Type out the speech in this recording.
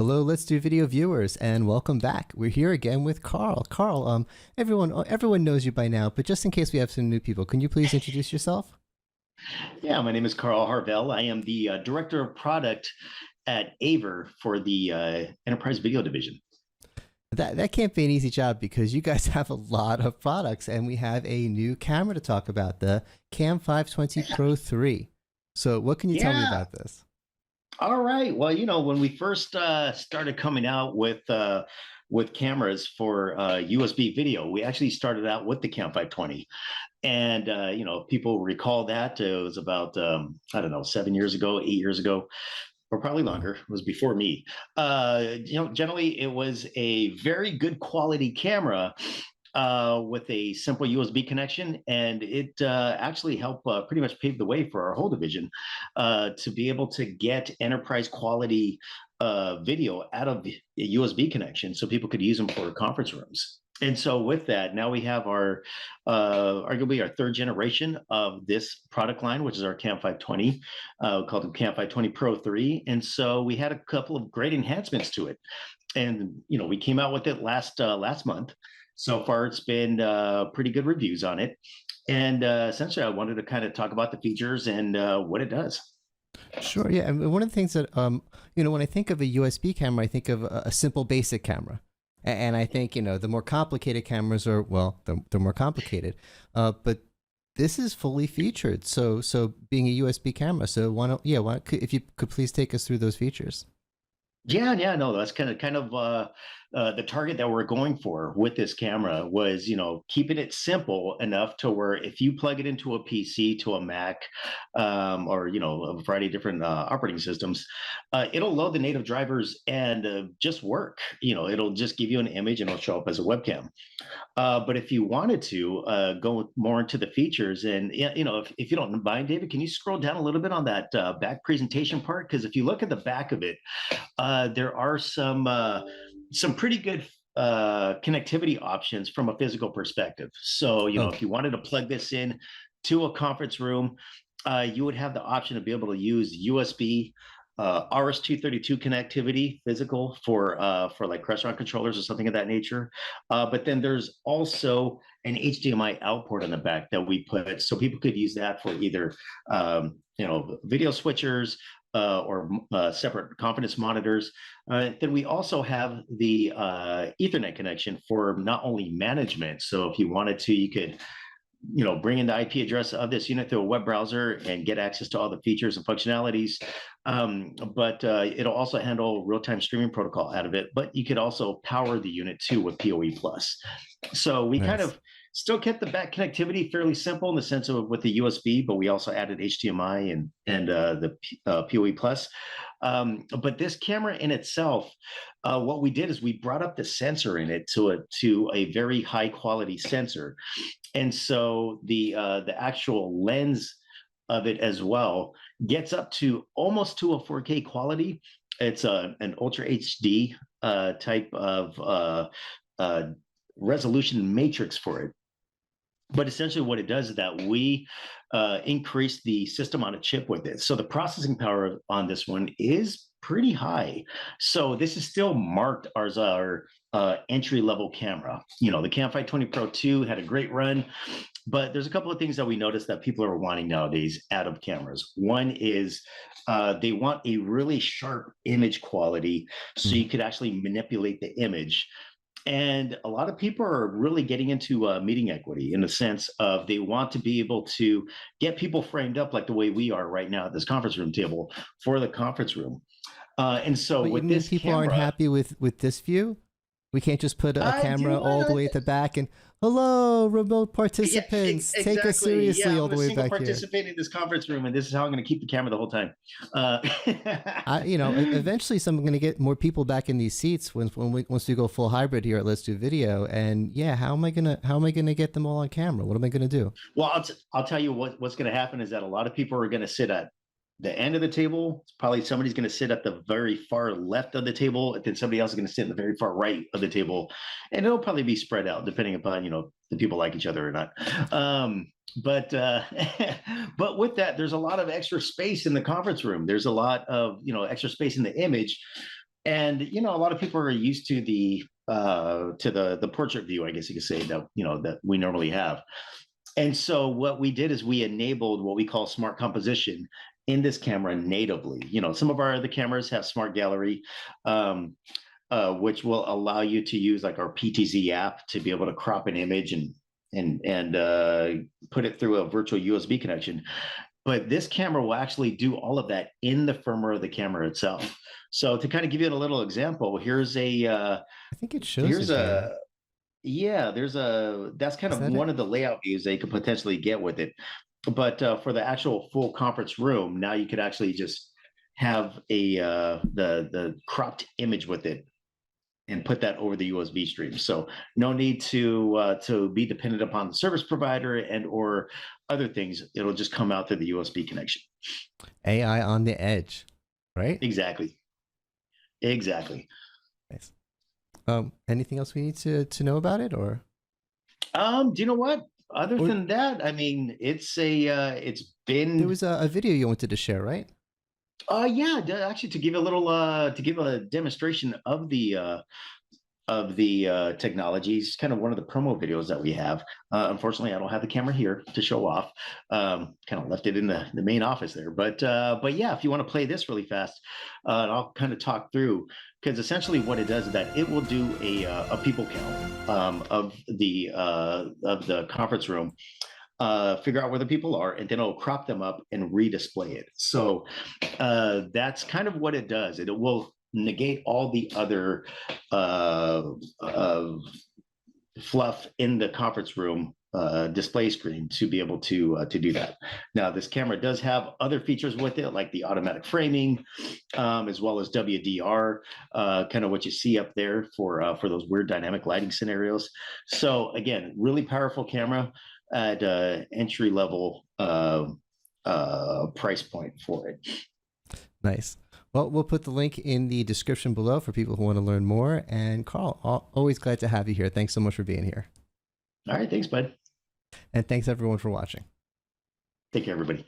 Hello, Let's Do Video viewers, and welcome back. We're here again with Carl. Carl, everyone knows you by now, but just in case we have some new people, can you please introduce yourself? Yeah, my name is Carl Harvell. I am the director of product at AVer for the enterprise video division. That can't be an easy job because you guys have a lot of products, and we have a new camera to talk about, the CAM520 Pro3. So, what can you tell me Yeah. about this? All right. Well, when we first started coming out with cameras for USB video, we actually started out with the CAM520, and people recall that it was about I don't know 7 years ago, 8 years ago, or probably Wow. longer. It was before me. Generally, it was a very good quality camera with a simple USB connection, and it actually helped pretty much pave the way for our whole division to be able to get enterprise quality video out of a USB connection, so people could use them for conference rooms. And so with that, now we have our arguably our third generation of this product line, which is our CAM520, called the CAM520 Pro3. And so we had a couple of great enhancements to it, and we came out with it last month. So far, it's been pretty good reviews on it, and essentially, I wanted to kind of talk about the features and what it does. Sure, yeah. And one of the things that, when I think of a USB camera, I think of a simple, basic camera. And I think, the more complicated cameras are, well, they're more complicated. But this is fully featured. So being a USB camera, so if you could please take us through those features. Yeah, no, that's kind of the target that we're going for with this camera was, keeping it simple enough to where if you plug it into a PC, to a Mac, or a variety of different operating systems, it'll load the native drivers and just work. It'll just give you an image and it'll show up as a webcam. But if you wanted to go more into the features, and yeah, if you don't mind, David, can you scroll down a little bit on that back presentation part? Because if you look at the back of it, there are some pretty good connectivity options from a physical perspective. So, Oh, if you wanted to plug this in to a conference room, you would have the option to be able to use USB RS-232 connectivity, physical for like restaurant controllers or something of that nature. But then there's also an HDMI out port on the back that we put, so people could use that for either video switchers or separate conference monitors. Then we also have the Ethernet connection for not only management. So if you wanted to, you could bring in the IP address of this unit through a web browser and get access to all the features and functionalities. But it'll also handle real-time streaming protocol out of it. But you could also power the unit too with PoE Plus. So we kind nice. of still kept the back connectivity fairly simple in the sense of with the USB, but we also added HDMI and the PoE Plus. But this camera in itself, what we did is we brought up the sensor in it to a very high quality sensor, and so the actual lens of it as well gets up to almost to a 4K quality. It's an Ultra HD type of resolution matrix for it. But essentially what it does is that we increase the system on a chip with it. So the processing power on this one is pretty high. So this is still marked as our entry-level camera. The CAM520 Pro 2 had a great run, but there's a couple of things that we noticed that people are wanting nowadays out of cameras. One is they want a really sharp image quality so Mm. you could actually manipulate the image. And a lot of people are really getting into meeting equity in the sense of they want to be able to get people framed up like the way we are right now at this conference room table for the conference room. And so But you with mean this people aren't camera, happy with this view? We can't just put a I camera do. all the way at the back and, hello, remote Yeah, participants, take us exactly. seriously Yeah, all I'm the a way single back here. participant in this conference room, and this is how I'm going to keep the camera the whole time. Uh, Eventually, I'm going to get more people back in these seats once we go full hybrid here at Let's Do Video. And yeah, how am I gonna get them all on camera? What am I gonna do? well, I'll tell you what's going to happen is that a lot of people are going to sit at the end of the table. Probably somebody's going to sit at the very far left of the table, and then somebody else is going to sit in the very far right of the table, and it'll probably be spread out depending upon the people like each other or not. But but with that, there's a lot of extra space in the conference room. There's a lot of extra space in the image. And a lot of people are used to the portrait view, I guess you could say, that that we normally have. And so what we did is we enabled what we call smart composition in this camera natively. Some of our other cameras have smart gallery, which will allow you to use like our PTZ app to be able to crop an image and put it through a virtual USB connection. But this camera will actually do all of that in the firmware of the camera itself. So to kind of give you a little example, here's I think it shows here's it a here. yeah, that's kind Is of that it? one of the layout views they could potentially get with it. But for the actual full conference room, now you could actually just have the cropped image with it and put that over the USB stream. So no need to be dependent upon the service provider and or other things. It'll just come out through the USB connection. AI on the edge, right? Exactly. Exactly. Nice. Anything else we need to know about it, or? Do you know what? Other Or than that, I mean, it's there been was a video you wanted to share, right? yeah, actually to give a little to give a demonstration of the technologies, kind of one of the promo videos that we have. Unfortunately, I don't have the camera here to show off. Kind of left it in the main office there. But yeah, if you want to play this really fast, I'll kind of talk through, because essentially what it does is that it will do a people count of the conference room. Figure out where the people are, and then it'll crop them up and redisplay it. So that's kind of what it does. It will negate all the other uh, uh, fluff in the conference room display screen to be able to do that. Now, this camera does have other features with it, like the automatic framing, as well as WDR, kind of what you see up there for those weird dynamic lighting scenarios. So again, really powerful camera at entry level price point for it. Nice. Well, we'll put the link in the description below for people who want to learn more. And Carl, always glad to have you here. Thanks so much for being here. All right, thanks, bud. And thanks everyone for watching. Take care, everybody.